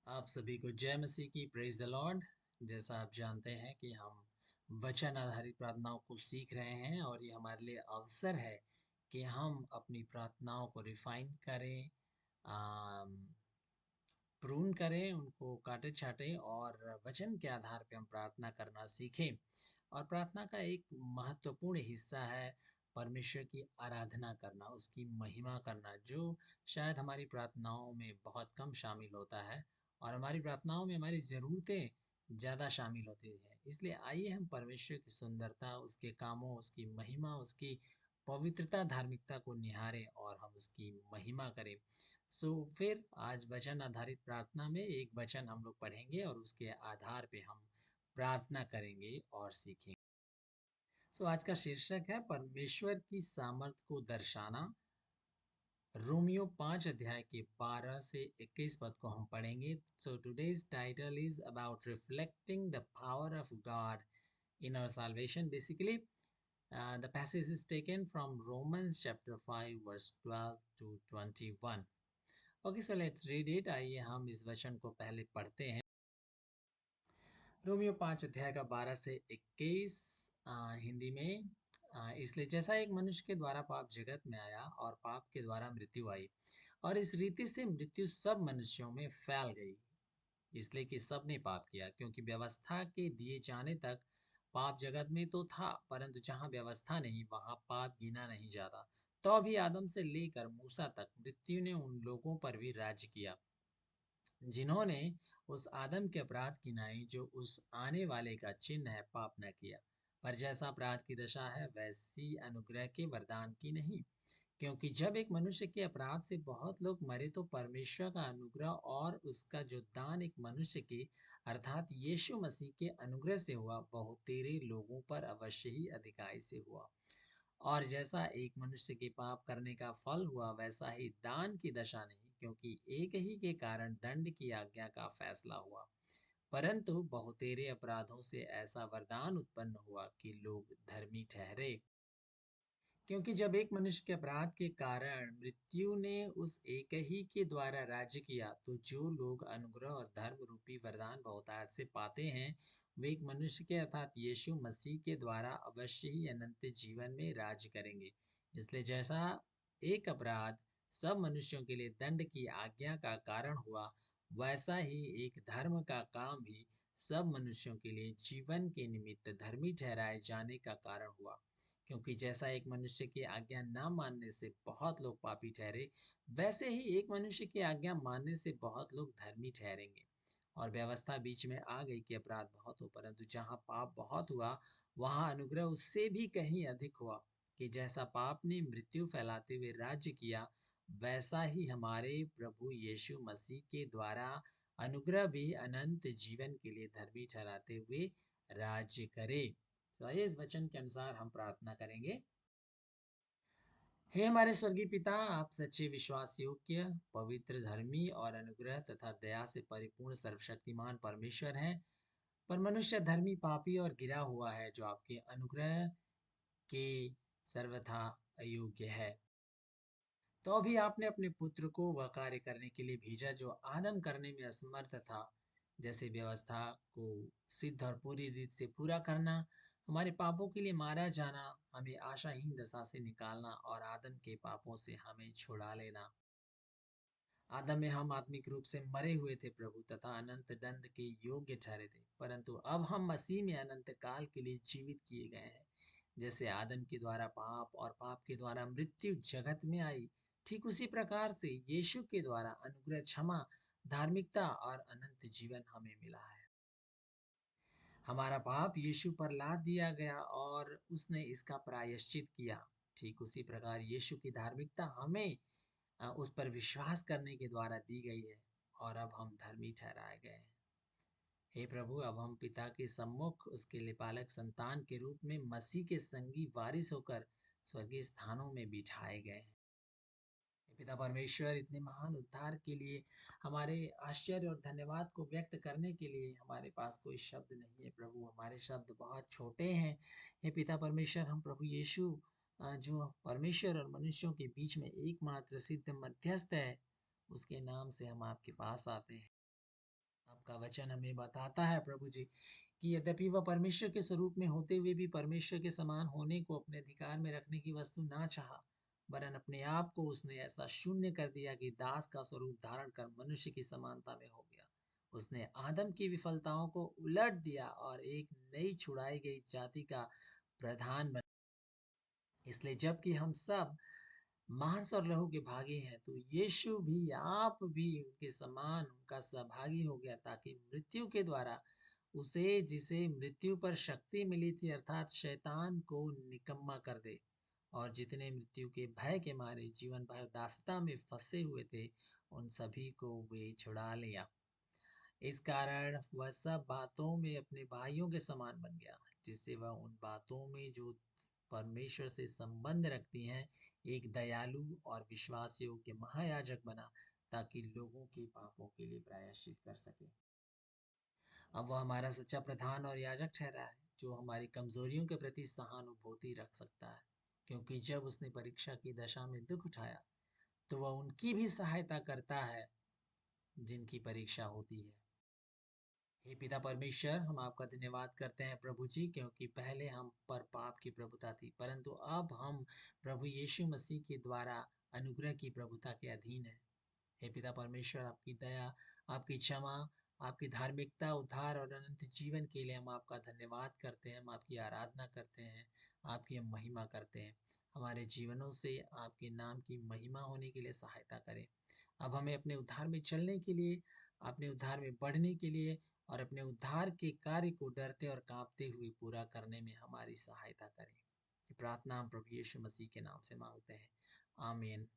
आप सभी को जय मसीह की, प्रेज द लॉर्ड। जैसा आप जानते हैं कि हम वचन आधारित प्रार्थनाओं को सीख रहे हैं और ये हमारे लिए अवसर है कि हम अपनी प्रार्थनाओं को रिफाइन करें, प्रून करें, उनको काटे छाटे और वचन के आधार पे हम प्रार्थना करना सीखें। और प्रार्थना का एक महत्वपूर्ण हिस्सा है परमेश्वर की आराधना करना, उसकी महिमा करना, जो शायद हमारी प्रार्थनाओं में बहुत कम शामिल होता है। और हमारी प्रार्थनाओं में हमारी ज़रूरतें ज़्यादा शामिल होती हैं। इसलिए आइए हम परमेश्वर की सुंदरता, उसके कामों, उसकी महिमा, उसकी पवित्रता, धार्मिकता को निहारें और हम उसकी महिमा करें। फिर आज वचन आधारित प्रार्थना में एक वचन हम लोग पढ़ेंगे और उसके आधार पे हम प्रार्थना करेंगे और सीखेंगे। आज का शीर्षक है परमेश्वर की सामर्थ को दर्शाना। रोमियो 5 अध्याय के 12 से 21 पद को हम पढ़ेंगे। Today's title is about reflecting the power of God in our salvation. Basically, the passage is taken from Romans chapter 5, verse 12 to 21. Okay, so let's read it. आइए हम इस वचन को पहले पढ़ते हैं। रोमियो 5 अध्याय का 12 से 21 हिंदी में। इसलिए जैसा एक मनुष्य के द्वारा पाप जगत में आया और पाप के द्वारा मृत्यु आई, और इस रीति से मृत्यु सब मनुष्यों में फैल गई, इसलिए कि सब ने पाप किया। क्योंकि व्यवस्था के दिए जाने तक पाप जगत में तो था, परंतु जहाँ व्यवस्था नहीं वहाँ पाप गिना नहीं जाता। तो अभी आदम से लेकर मूसा तक मृत्यु ने उन लोगों पर भी राज्य किया जिन्होंने उस आदम के अपराध की नाई, जो उस आने वाले का चिन्ह है, पाप न किया। पर जैसा अपराध की दशा है वैसी अनुग्रह के वरदान की नहीं। क्योंकि जब एक मनुष्य के अपराध से बहुत लोग मरे, तो परमेश्वर का अनुग्रह और उसका जो दान एक मनुष्य के अर्थात यीशु मसीह के अनुग्रह से हुआ, बहुतेरे लोगों पर अवश्य ही अधिकाई से हुआ। और जैसा एक मनुष्य के पाप करने का फल हुआ, वैसा ही दान की दशा नहीं, क्योंकि एक ही के कारण दंड की आज्ञा का फैसला हुआ। परंतु बहुतेरे अपराधों से ऐसा वरदान उत्पन्न हुआ कि लोग धर्मी ठहरे। क्योंकि जब एक मनुष्य के अपराध के कारण मृत्यु ने उस एक ही के द्वारा राज्य किया, तो जो लोग अनुग्रह और धर्म रूपी वरदान बहुतायत से पाते हैं, वे एक मनुष्य के अर्थात यीशु मसीह के द्वारा अवश्य ही अनंत जीवन में राज्य करेंगे। इसलिए जैसा एक अपराध सब मनुष्यों के लिए दंड की आज्ञा का कारण हुआ, वैसा ही एक धर्म का काम भी सब मनुष्यों के लिए जीवन के निमित्त धर्मी ठहराए जाने का कारण हुआ। क्योंकि जैसा एक मनुष्य की आज्ञा ना मानने से बहुत लोग पापी ठहरे, वैसे ही एक मनुष्य की आज्ञा मानने से बहुत लोग धर्मी ठहरेंगे। और व्यवस्था बीच में आ गई कि अपराध बहुत हो, परंतु जहाँ पाप बहुत हुआ, वहाँ अनुग्रह उससे भी कहीं अधिक हुआ। कि जैसा पाप ने मृत्यु फैलाते हुए राज्य किया, वैसा ही हमारे प्रभु यीशु मसीह के द्वारा अनुग्रह भी अनंत जीवन के लिए धर्मी ठहराते हुए राज्य करे। तो आइए इस वचन के अनुसार हम प्रार्थना करेंगे। हे हमारे स्वर्गीय पिता, आप सच्चे, विश्वास योग्य, पवित्र, धर्मी और अनुग्रह तथा दया से परिपूर्ण सर्वशक्तिमान परमेश्वर हैं। पर मनुष्य धर्मी, पापी और गिरा हुआ है, जो आपके अनुग्रह के सर्वथा अयोग्य है। तो अभी आपने अपने पुत्र को वह कार्य करने के लिए भेजा जो आदम करने में असमर्थ था। जैसे व्यवस्था को सिद्ध और पूरी रीत से पूरा करना, हमारे पापों के लिए मारा जाना, हमें आशाहीन दशा से निकालना और आदम के पापों से हमें छुड़ा लेना। आदम में हम आत्मिक रूप से मरे हुए थे प्रभु, तथा अनंत दंड के योग्य ठहरे थे, परंतु अब हम मसीह में अनंत काल के लिए जीवित किए गए हैं। जैसे आदम के द्वारा पाप और पाप के द्वारा मृत्यु जगत में आई, ठीक उसी प्रकार से यीशु के द्वारा अनुग्रह, क्षमा, धार्मिकता और अनंत जीवन हमें मिला है। हमारा पाप यीशु पर लाद दिया गया और उसने इसका प्रायश्चित किया। ठीक उसी प्रकार यीशु की धार्मिकता हमें उस पर विश्वास करने के द्वारा दी गई है, और अब हम धर्मी ठहराए गए हैं। हे प्रभु, अब हम पिता के सम्मुख उसके लिपालक संतान के रूप में मसीह के संगी वारिस होकर स्वर्गीय स्थानों में बिठाए गए हैं। हे पिता परमेश्वर, इतने महान उद्धार के लिए, हमारे आश्चर्य और धन्यवाद को व्यक्त करने के लिए हमारे पास कोई शब्द नहीं है प्रभु, हमारे शब्द बहुत छोटे हैं। हे पिता परमेश्वर, हम प्रभु यीशु जो परमेश्वर और मनुष्यों के बीच में एकमात्र सिद्ध मध्यस्थ है, उसके नाम से हम आपके पास आते हैं। आपका वचन हमें बताता है प्रभु जी कि यद्यपि वह परमेश्वर के स्वरूप में होते हुए भी परमेश्वर के समान होने को अपने अधिकार में रखने की वस्तु ना चाहा, वरन अपने आप को उसने ऐसा शून्य कर दिया कि दास का स्वरूप धारण कर मनुष्य की समानता में हो गया। उसने आदम की विफलताओं को उलट दिया और एक नई छुड़ाई गई जाति का प्रधान बना। इसलिए जबकि हम सब मांस और लहू के भागी हैं, तो यीशु भी, आप भी उनके समान उनका सहभागी हो गया, ताकि मृत्यु के द्वारा उसे, जिसे मृत्यु पर शक्ति मिली थी, अर्थात शैतान को निकम्मा कर दे। और जितने मृत्यु के भय के मारे जीवन भर दासता में फंसे हुए थे, उन सभी को वे छुड़ा लिया। इस कारण वह सब बातों में अपने भाइयों के समान बन गया, जिससे वह उन बातों में जो परमेश्वर से संबंध रखती हैं, एक दयालु और विश्वास योग्य महायाजक बना, ताकि लोगों के पापों के लिए प्रायश्चित कर सके। अब वह हमारा सच्चा प्रधान और याजक ठहरा है, जो हमारी कमजोरियों के प्रति सहानुभूति रख सकता है, क्योंकि जब उसने परीक्षा की दशा में दुख उठाया, तो वह उनकी भी सहायता करता है जिनकी परीक्षा होती है। हे पिता परमेश्वर, हम आपका धन्यवाद करते हैं प्रभु जी, क्योंकि पहले हम पर पाप की प्रभुता थी, परंतु अब हम प्रभु यीशु मसीह के द्वारा अनुग्रह की प्रभुता के अधीन है। हे पिता परमेश्वर, आपकी दया, आपकी क्षमा, आपकी धार्मिकता, उद्धार और अनंत जीवन के लिए हम आपका धन्यवाद करते हैं, हम आपकी आराधना करते हैं, आपकी हम महिमा करते हैं। हमारे जीवनों से आपके नाम की महिमा होने के लिए सहायता करें। अब हमें अपने उद्धार में चलने के लिए, अपने उद्धार में बढ़ने के लिए और अपने उद्धार के कार्य को डरते और कांपते हुए पूरा करने में हमारी सहायता करें। ये प्रार्थना हम प्रभु यीशु मसीह के नाम से मांगते हैं। आमीन।